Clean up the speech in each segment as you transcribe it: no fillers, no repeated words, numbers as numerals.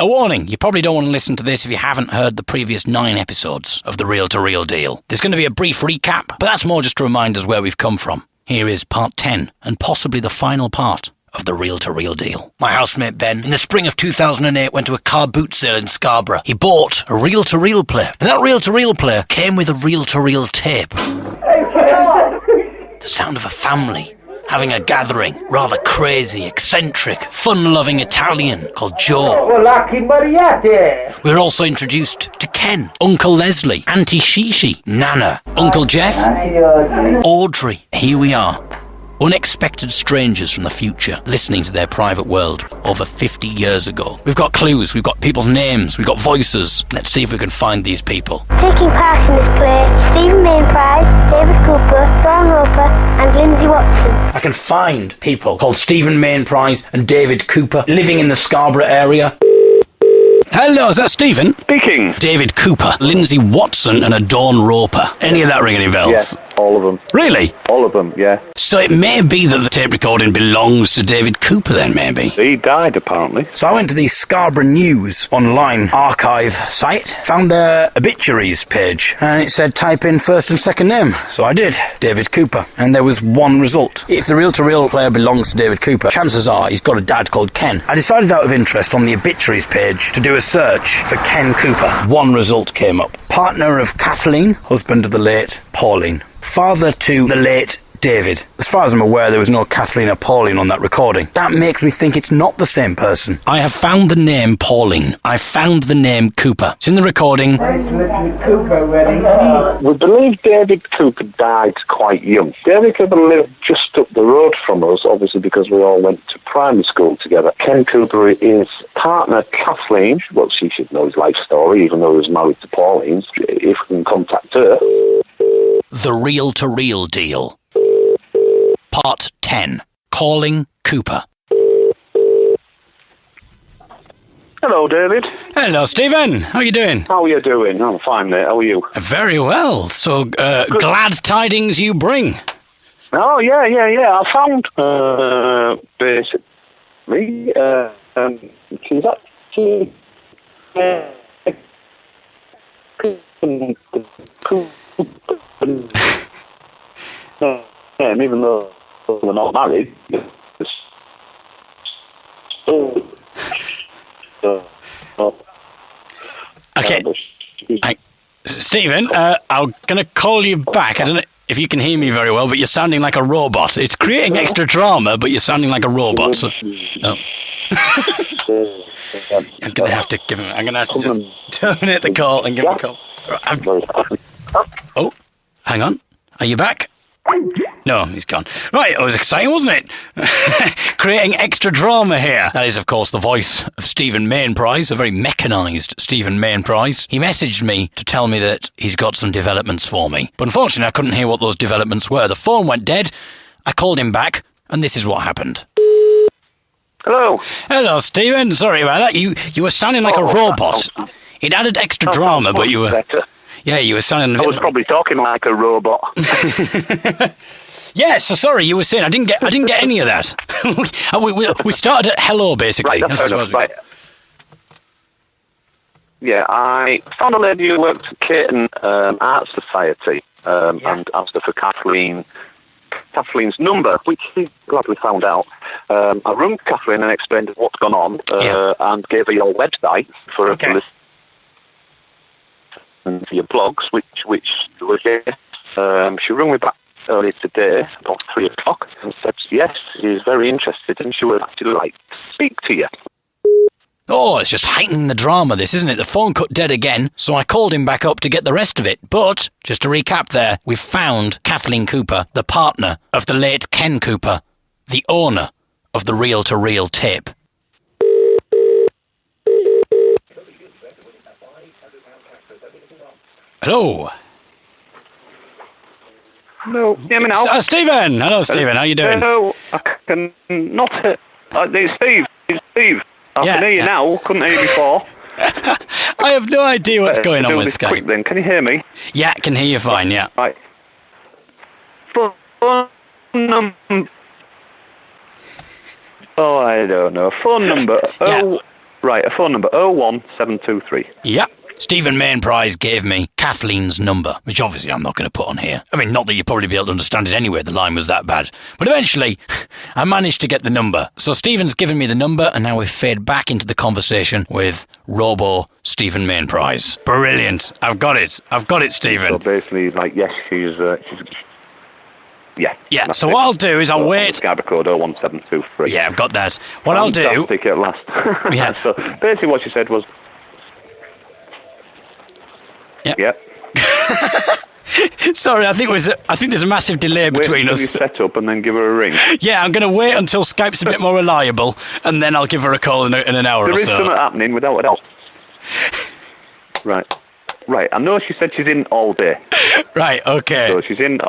A warning, you probably don't want to listen to this if you haven't heard the previous 9 episodes of The Real to Real Deal. There's going to be a brief recap, but that's more just to remind us where we've come from. Here is part 10, and possibly the final part of The Real to Real Deal. My housemate Ben, in the spring of 2008, went to a car boot sale in Scarborough. He bought a reel to reel player, and that reel to reel player came with a reel to reel tape. The sound of a family having a gathering, rather crazy, eccentric, fun-loving Italian called Joe. We were also introduced to Ken, Uncle Leslie, Auntie Shishi, Nana, Uncle Jeff, Audrey. Here we are. Unexpected strangers from the future, listening to their private world over 50 years ago. We've got clues, we've got people's names, we've got voices. Let's see if we can find these people. Taking part in this play, Stephen Mainprice, David Cooper, Dawn Roper and Lindsay Watson. I can find people called Stephen Mainprice and David Cooper living in the Scarborough area. Hello, is that Stephen? Speaking. David Cooper, Lindsay Watson and a Dawn Roper. Any of that ring any bells? Yeah, all of them. Really? All of them, yeah. So it may be that the tape recording belongs to David Cooper then, maybe? He died, apparently. So I went to the Scarborough News online archive site, found their obituaries page, and it said type in first and second name. So I did, David Cooper, and there was one result. If the reel-to-reel player belongs to David Cooper, chances are he's got a dad called Ken. I decided out of interest on the obituaries page to do a search for Ken Cooper. One result came up. Partner of Kathleen, husband of the late Pauline. Father to the late David. As far as I'm aware, there was no Kathleen or Pauline on that recording. That makes me think it's not the same person. I have found the name Pauline. I found the name Cooper. It's in the recording. We believe David Cooper died quite young. David Cooper lived just up the road from us, obviously because we all went to primary school together. Ken Cooper is partner Kathleen. Well, she should know his life story, even though he was married to Pauline. If we can contact her. The Real to Real Deal. Part 10. Calling Cooper. Hello, David. Hello, Stephen. How are you doing? How are you doing? I'm fine, mate. How are you? Very well. So, glad tidings you bring. Oh, yeah. I found, basically, she's actually, even though we're not married. Okay. Stephen, I'm going to call you back. I don't know if you can hear me very well, but you're sounding like a robot. It's creating extra drama, but you're sounding like a robot. So, oh. I'm going to have to just terminate the call and give him a call. Oh, hang on. Are you back? No, he's gone. Right, it was exciting, wasn't it? Creating extra drama here. That is, of course, the voice of Stephen Mainprice, a very mechanised Stephen Mainprice. He messaged me to tell me that he's got some developments for me. But unfortunately, I couldn't hear what those developments were. The phone went dead. I called him back, and this is what happened. Hello. Hello, Stephen. Sorry about that. You were sounding like a robot. It added extra drama, but you were... Better. Yeah, you were sounding... I was probably talking like a robot. Yes, so sorry, you were saying I didn't get any of that. we started at hello, basically. Right, that's fair enough, right. Yeah, I found a lady who works at Caton Art Society and asked her for Kathleen's number, which she gladly found out. I rung Kathleen and explained what's gone on and gave her your website for her to listen to your blogs, which was she rung me back earlier today, about 3 o'clock, and said yes, she's very interested and she would actually like to speak to you. Oh, it's just heightening the drama, this, isn't it? The phone cut dead again, so I called him back up to get the rest of it. But, just to recap there, we've found Kathleen Cooper, the partner of the late Ken Cooper, the owner of the reel-to-reel tape. Hello. Hello. Hear me now? Stephen. Hello, Stephen. How you doing? Hello. I can not hear. It's Steve. It's Steve. I can hear you now. Couldn't hear you before. I have no idea what's going on with Skype. Quick then. Can you hear me? Yeah, I can hear you fine, yeah. Right. Phone number. Oh, I don't know. Phone number. Right, a phone number, 01723. Yeah. Stephen Mainprize gave me Kathleen's number, which obviously I'm not going to put on here. I mean, not that you'd probably be able to understand it anyway, the line was that bad. But eventually, I managed to get the number. So Stephen's given me the number, and now we fade back into the conversation with Robo Stephen Mainprize. Brilliant. I've got it, Stephen. So basically, like, yes, she's yeah. Yeah, so what I'll do is I'll wait. Skype code 01723. Yeah, I've got that. What I'll do... Fantastic at last. Yeah. So basically what she said was... Yeah. Sorry, I think there's a massive delay between wait us. until you set up and then give her a ring. Yeah, I'm going to wait until Skype's a bit more reliable, and then I'll give her a call in an hour There or is so. something happening without it else. Right. I know she said she's in all day. Right, okay. So she's in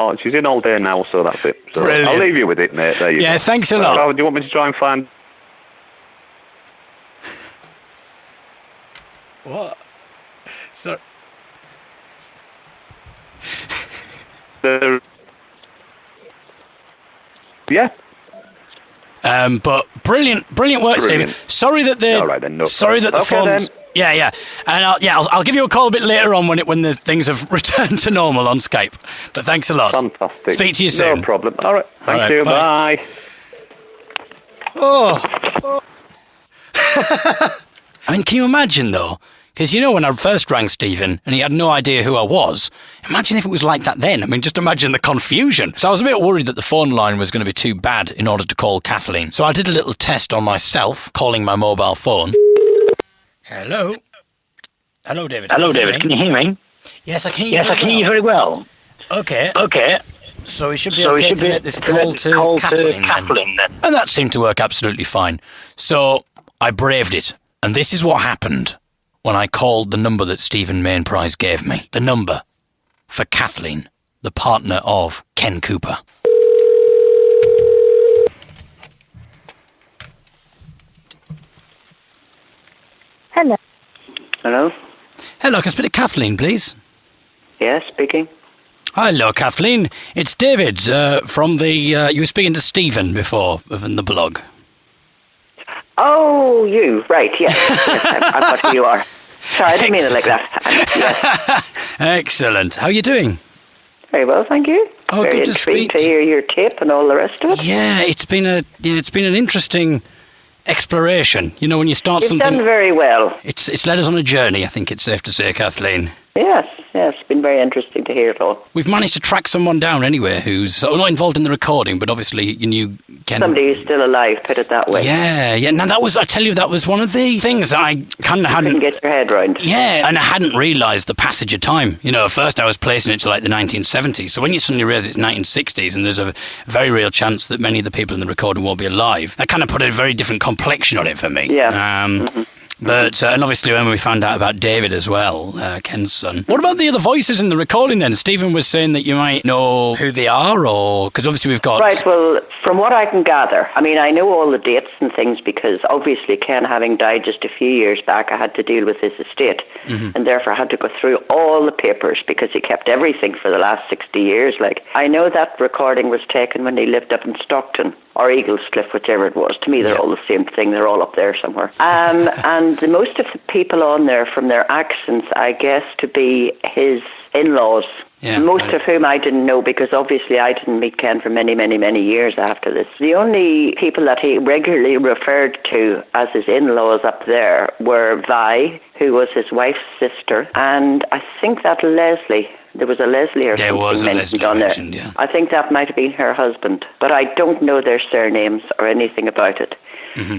all day now, so that's it. So Brilliant. I'll leave you with it, mate. There you go. Yeah, thanks a lot. Do you want me to try and find... What? So... Yeah. But brilliant work, Stephen. Sorry that the All right, then, no sorry that the problem. Okay, phones. then. Yeah, and I'll give you a call a bit later on when the things have returned to normal on Skype. But thanks a lot. Fantastic. Speak to you soon. No problem. All right. All right, Thank you. bye. Bye. Oh. I mean, can you imagine though? Because when I first rang Stephen and he had no idea who I was, imagine if it was like that then. I mean, just imagine the confusion. So I was a bit worried that the phone line was going to be too bad in order to call Kathleen. So I did a little test on myself, calling my mobile phone. Hello? Hello, David. Hello, David. Can you hear me? Yes, I can hear you. Yes, I can hear you very well. Okay. Okay. So we should be okay to make this call to Kathleen then. And that seemed to work absolutely fine. So I braved it. And this is what happened when I called the number that Stephen Mainprize gave me. The number for Kathleen, the partner of Ken Cooper. Hello. Hello? Hello, can I speak to Kathleen, please? Yes, speaking. Hello, Kathleen. It's David from the... you were speaking to Stephen before in the blog. Oh, you. Right, yes. Yes, I've got who you are. Sorry, I didn't mean it like that. Yes. Excellent. How are you doing? Very well, thank you. Oh, Very good to intrigued speak. to hear your tape and all the rest of it. Yeah, it's been an interesting exploration. When you start You've something... done very well. It's led us on a journey, I think it's safe to say, Kathleen. Yes, it's been very interesting to hear it all. We've managed to track someone down anyway who's not involved in the recording, but obviously you knew Ken. Somebody who's still alive, put it that way. Yeah. Now I tell you, that was one of the things I kind of hadn't... Couldn't get your head round. Yeah, and I hadn't realised the passage of time. At first I was placing it to like the 1970s. So when you suddenly realise it's 1960s and there's a very real chance that many of the people in the recording won't be alive, that kind of put a very different complexion on it for me. Yeah. But, and obviously when we found out about David as well, Ken's son. What about the other voices in the recording then? Stephen was saying that you might know who they are, or... Because obviously we've got... Right, well, from what I can gather, I know all the dates and things because obviously Ken having died just a few years back, I had to deal with his estate and therefore I had to go through all the papers because he kept everything for the last 60 years. I know that recording was taken when he lived up in Stockton or Eaglescliff, whichever it was. To me, they're all the same thing. They're all up there somewhere. And most of the people on there, from their accents, I guess to be his in-laws. Yeah, Most of whom I didn't know because obviously I didn't meet Ken for many, many, many years after this. The only people that he regularly referred to as his in-laws up there were Vi, who was his wife's sister, and I think that Leslie. There was a Leslie or There something was a mentioned Leslie on there. mentioned, yeah. I think that might have been her husband, but I don't know their surnames or anything about it.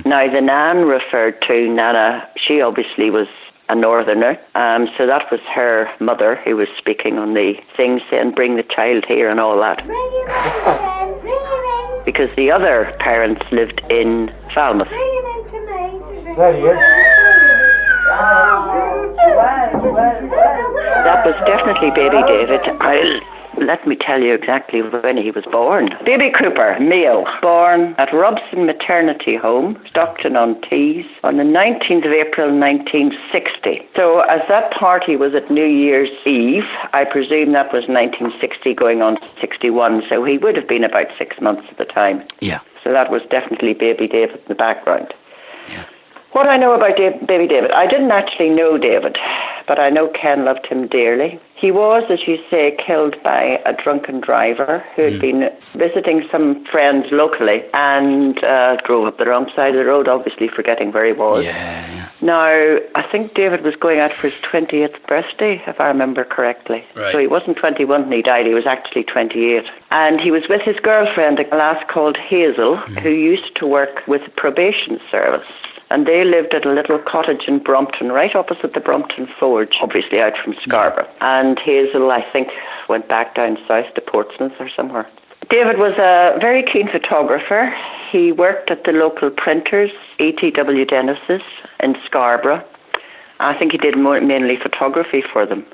Now, the Nan referred to Nana, she obviously was a northerner, so that was her mother who was speaking on the thing saying bring the child here and all that. Bring him in again. Bring him in. Because the other parents lived in Falmouth. Bring him in to me. There he is. That was definitely baby David. Let me tell you exactly when he was born. Baby Cooper, male, born at Robson Maternity Home, Stockton-on-Tees, on the 19th of April 1960. So as that party was at New Year's Eve, I presume that was 1960 going on to 61, so he would have been about 6 months at the time. Yeah. So that was definitely baby David in the background. Yeah. What I know about Baby David, I didn't actually know David, but I know Ken loved him dearly. He was, as you say, killed by a drunken driver who had been visiting some friends locally and drove up the wrong side of the road, obviously forgetting where he was. Yeah. Now, I think David was going out for his 20th birthday, if I remember correctly. Right. So he wasn't 21 when he died, he was actually 28. And he was with his girlfriend, a lass called Hazel, who used to work with the probation service. And they lived at a little cottage in Brompton, right opposite the Brompton Forge, obviously out from Scarborough. And Hazel, I think, went back down south to Portsmouth or somewhere. David was a very keen photographer. He worked at the local printers, ETW Dennis's in Scarborough. I think he did mainly photography for them.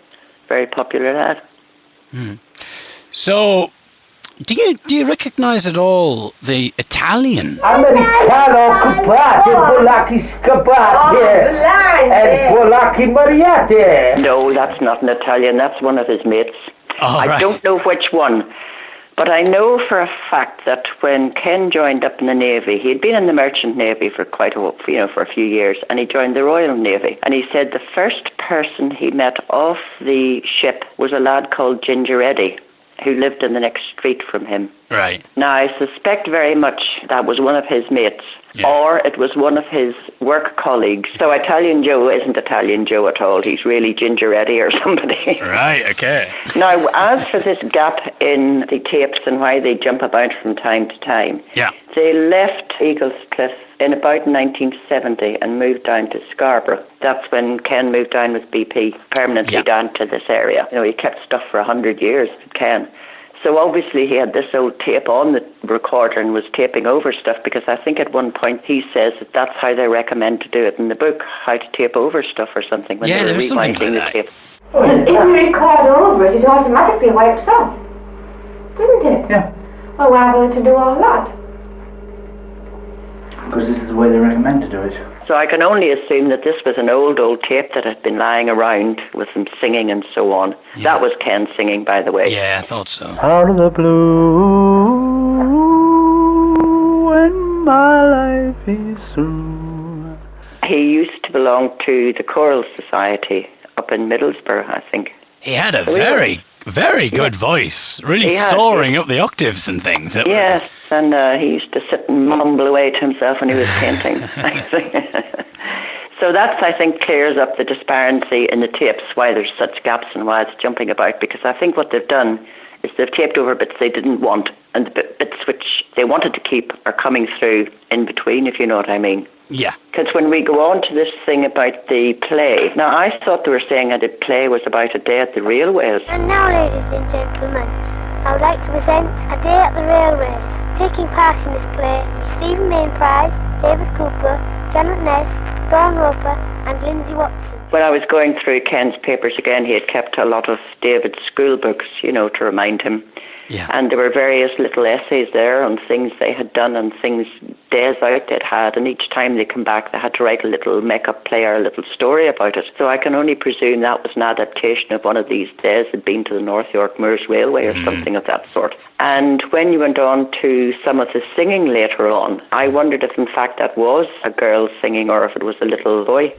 Very popular lad. So, do you recognise at all the Italian? Americano Cupate, Polacchi Scapate, and Polacchi Mariate. No, that's not an Italian. That's one of his mates. Oh, I right. don't know which one. But I know for a fact that when Ken joined up in the Navy, he'd been in the Merchant Navy for quite a while, for a few years, and he joined the Royal Navy. And he said the first person he met off the ship was a lad called Ginger Eddie, who lived in the next street from him. Right. Now, I suspect very much that was one of his mates, or it was one of his work colleagues. So Italian Joe isn't Italian Joe at all. He's really Ginger Eddie or somebody. Right, okay. Now, as for this gap in the tapes and why they jump about from time to time, they left Eagles Cliff in about 1970 and moved down to Scarborough. That's when Ken moved down with BP permanently down to this area. He kept stuff for 100 years, Ken. So obviously he had this old tape on the recorder and was taping over stuff, because I think at one point he says that that's how they recommend to do it in the book, how to tape over stuff or something when they were rewinding the tape. Well, if you record over it, it automatically wipes off, didn't it? Yeah. Well, why bother to do all that? Because this is the way they recommend to do it. So I can only assume that this was an old tape that had been lying around with them singing and so on. Yeah. That was Ken singing, by the way. Yeah, I thought so. Out of the blue, when my life is through. He used to belong to the Choral Society up in Middlesbrough, I think. He had a very good voice, really soaring up the octaves and things. Yes, and he used to sit and mumble away to himself when he was painting. So that, I think, clears up the disparity in the tapes, why there's such gaps and why it's jumping about, because I think what they've done is they've taped over bits they didn't want, and the bits which they wanted to keep are coming through in between, if you know what I mean. Yeah. Because when we go on to this thing about the play, now I thought they were saying that the play was about a day at the railways. And now, ladies and gentlemen, I would like to present A Day at the Railways. Taking part in this play is Stephen Mainprice, David Cooper, Janet Ness, Dawn Roper and Lindsay Watson. When I was going through Ken's papers again, he had kept a lot of David's school books, to remind him. Yeah. And there were various little essays there on things they had done and things, days out they'd had, and each time they come back they had to write a little make-up play or a little story about it. So I can only presume that was an adaptation of one of these days had been to the North York Moors Railway or something of that sort. And when you went on to some of the singing later on, I wondered if in fact that was a girl singing or if it was a little boy.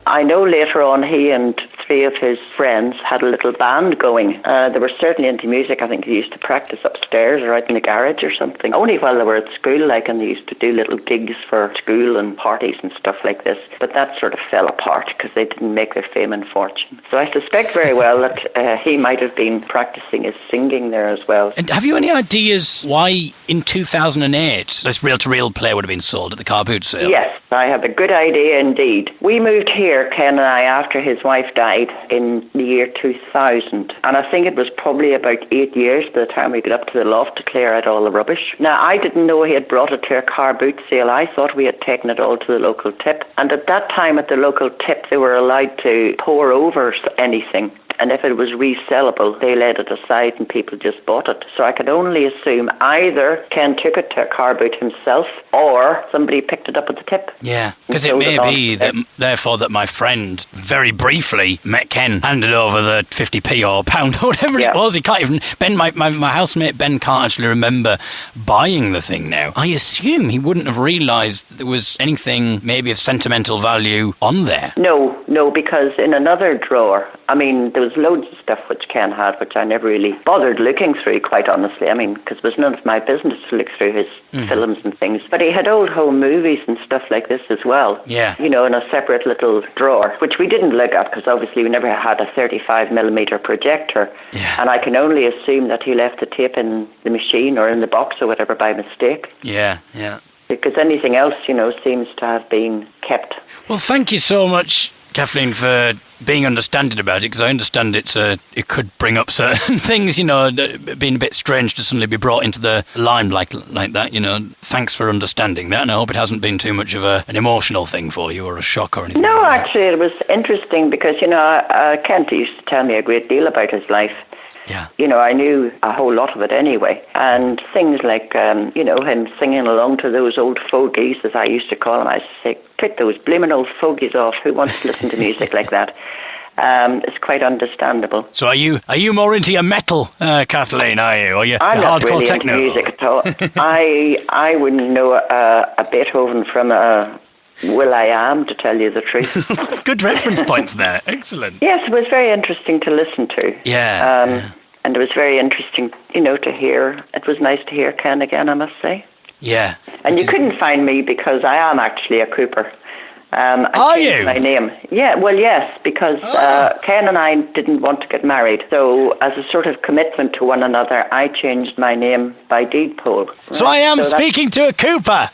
I know later on he and three of his friends had a little band going. They were certainly into music. I think they used to practice upstairs or out in the garage or something. Only while they were at school, and they used to do little gigs for school and parties and stuff like this. But that sort of fell apart because they didn't make their fame and fortune. So I suspect very well that he might have been practicing his singing there as well. And have you any ideas why in 2008 this reel-to-reel play would have been sold at the car boot sale? Yes, I have a good idea indeed. We moved here, Ken and I, after his wife died in the year 2000. And I think it was probably about 8 years by the time we got up to the loft to clear out all the rubbish. Now, I didn't know he had brought it to a car boot sale. I thought we had taken it all to the local tip. And at that time at the local tip, they were allowed to pour over anything and if it was resellable, they laid it aside and people just bought it. So I could only assume either Ken took it to a car boot himself, or somebody picked it up at the tip. Yeah, because it may be that, therefore, that my friend very briefly met Ken, handed over the 50p or pound or whatever it was. He can't even, Ben, my housemate Ben can't actually remember buying the thing now. I assume he wouldn't have realised there was anything maybe of sentimental value on there. No, because in another drawer, I mean, there was loads of stuff which Ken had, which I never really bothered looking through, quite honestly. I mean, because it was none of my business to look through his films and things. But he had old home movies and stuff like this as well. Yeah. You know, in a separate little drawer, which we didn't look at because obviously we never had a 35mm projector. Yeah. And I can only assume that he left the tape in the machine or in the box or whatever by mistake. Yeah. Because anything else, you know, seems to have been kept. Well, thank you so much, Kathleen, for being understanding about it, because I understand it could bring up certain things, you know, being a bit strange to suddenly be brought into the limelight like that, you know. Thanks for understanding that, and I hope it hasn't been too much of an emotional thing for you or a shock or anything. No, like actually, it was interesting because, you know, Kent used to tell me a great deal about his life. Yeah. You know, I knew a whole lot of it anyway. And things like, you know, him singing along to those old fogies, as I used to call them. I used to say, take those blimmin' old fogies off. Who wants to listen to music like that? It's quite understandable. So are you more into your metal, Kathleen, are you? Or your I'm not hardcore really techno? into music at all. I wouldn't know a Beethoven from a Will.i.am, to tell you the truth. Good reference points there. Excellent. Yes, it was very interesting to listen to. Yeah. And it was very interesting, you know, to hear. It was nice to hear Ken again, I must say. Yeah. And you couldn't find me because I am actually a Cooper. Are you? My name. Yeah, well, yes, because Ken and I didn't want to get married. So as a sort of commitment to one another, I changed my name by deed poll. So I am speaking to a Cooper.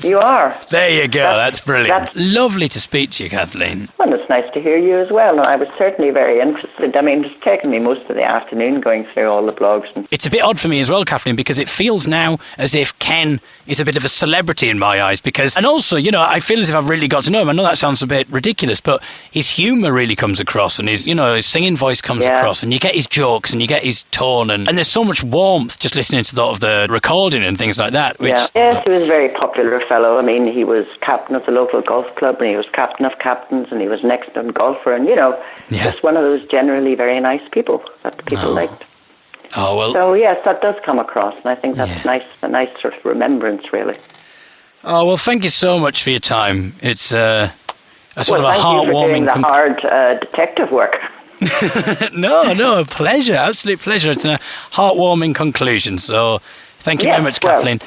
You are. There you go. That's brilliant. Lovely to speak to you, Kathleen. Well, it's nice to hear you as well, and I was certainly very interested. I mean, it's taken me most of the afternoon going through all the blogs. It's a bit odd for me as well, Kathleen, because it feels now as if Ken is a bit of a celebrity in my eyes. And also, you know, I feel as if I've really got to know him. I know that sounds a bit ridiculous, but his humour really comes across, and his singing voice comes across, and you get his jokes, and you get his tone, and there's so much warmth just listening to the recording and things like that. Yes, he was very popular fellow. I mean, he was captain of the local golf club, and he was captain of captains, and he was an excellent golfer, and, you know, just one of those generally very nice people that people liked. Oh, well. So, yes, that does come across, and I think that's nice, a nice sort of remembrance, really. Oh, well, thank you so much for your time. It's a sort of a heartwarming... Thank you for doing the hard detective work. No, pleasure, absolute pleasure. It's a heartwarming conclusion, so thank you very much, Kathleen.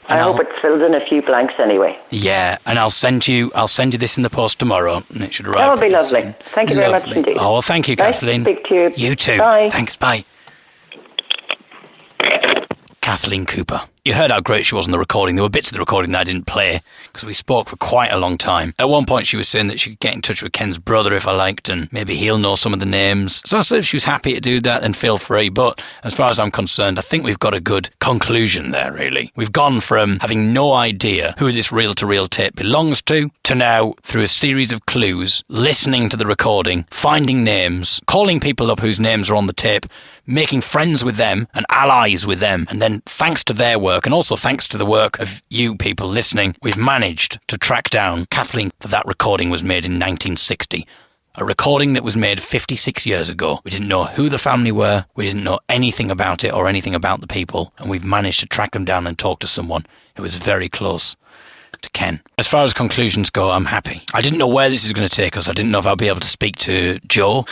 I hope it's filled in a few blanks anyway. Yeah, and I'll send you this in the post tomorrow, and it should arrive. That would be lovely. Soon. Thank you very much indeed. Oh, well, thank you, Kathleen. Nice to speak to you. You too. Bye. Thanks, bye. Kathleen Cooper. You heard how great she was on the recording. There were bits of the recording that I didn't play because we spoke for quite a long time. At one point she was saying that she could get in touch with Ken's brother if I liked, and maybe he'll know some of the names. So I said if she was happy to do that, then feel free. But as far as I'm concerned, I think we've got a good conclusion there, really. We've gone from having no idea who this reel-to-reel tape belongs to now, through a series of clues, listening to the recording, finding names, calling people up whose names are on the tape, making friends with them and allies with them, and then thanks to their work, and also thanks to the work of you people listening, we've managed to track down Kathleen. That recording was made in 1960. A recording that was made 56 years ago. We didn't know who the family were, we didn't know anything about it or anything about the people, and we've managed to track them down and talk to someone who was very close to Ken. As far as conclusions go, I'm happy. I didn't know where this is going to take us. I didn't know if I'll be able to speak to Joe.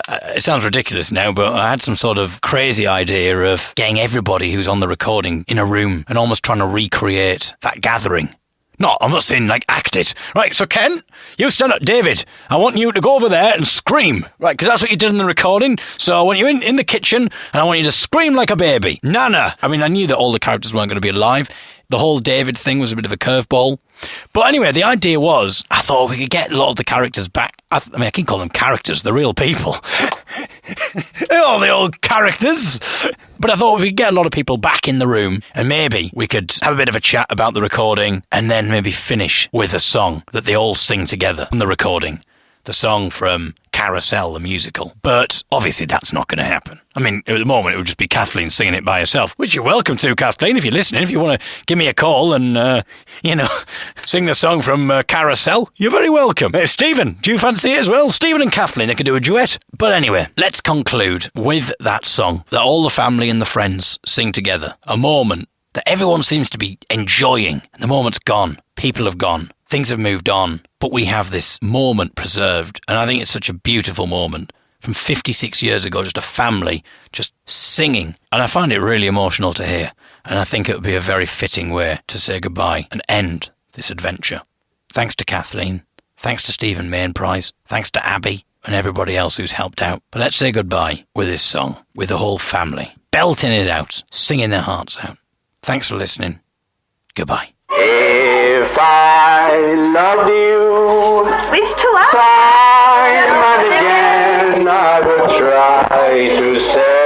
It sounds ridiculous now, but I had some sort of crazy idea of getting everybody who's on the recording in a room and almost trying to recreate that gathering. No, I'm not saying, act it. Right, so Ken, you stand up. David, I want you to go over there and scream. Right, because that's what you did in the recording. So I want you in the kitchen, and I want you to scream like a baby. Nana. I mean, I knew that all the characters weren't going to be alive. The whole David thing was a bit of a curveball. But anyway, the idea was, I thought we could get a lot of the characters back. I can call them characters, the real people. They're all the old characters. But I thought we could get a lot of people back in the room, and maybe we could have a bit of a chat about the recording, and then maybe finish with a song that they all sing together on the recording. The song from Carousel, the musical. But obviously that's not going to happen. I mean, at the moment, it would just be Kathleen singing it by herself, which you're welcome to, Kathleen, if you're listening. If you want to give me a call and, sing the song from Carousel, you're very welcome. Stephen, do you fancy it as well? Stephen and Kathleen, they could do a duet. But anyway, let's conclude with that song that all the family and the friends sing together. A moment that everyone seems to be enjoying. The moment's gone. People have gone. Things have moved on. But we have this moment preserved. And I think it's such a beautiful moment. From 56 years ago, just a family just singing. And I find it really emotional to hear. And I think it would be a very fitting way to say goodbye and end this adventure. Thanks to Kathleen. Thanks to Stephen Mainprize. Thanks to Abby and everybody else who's helped out. But let's say goodbye with this song, with the whole family. Belting it out, singing their hearts out. Thanks for listening. Goodbye. If I loved you, It's 2 hours. time and again I would try to say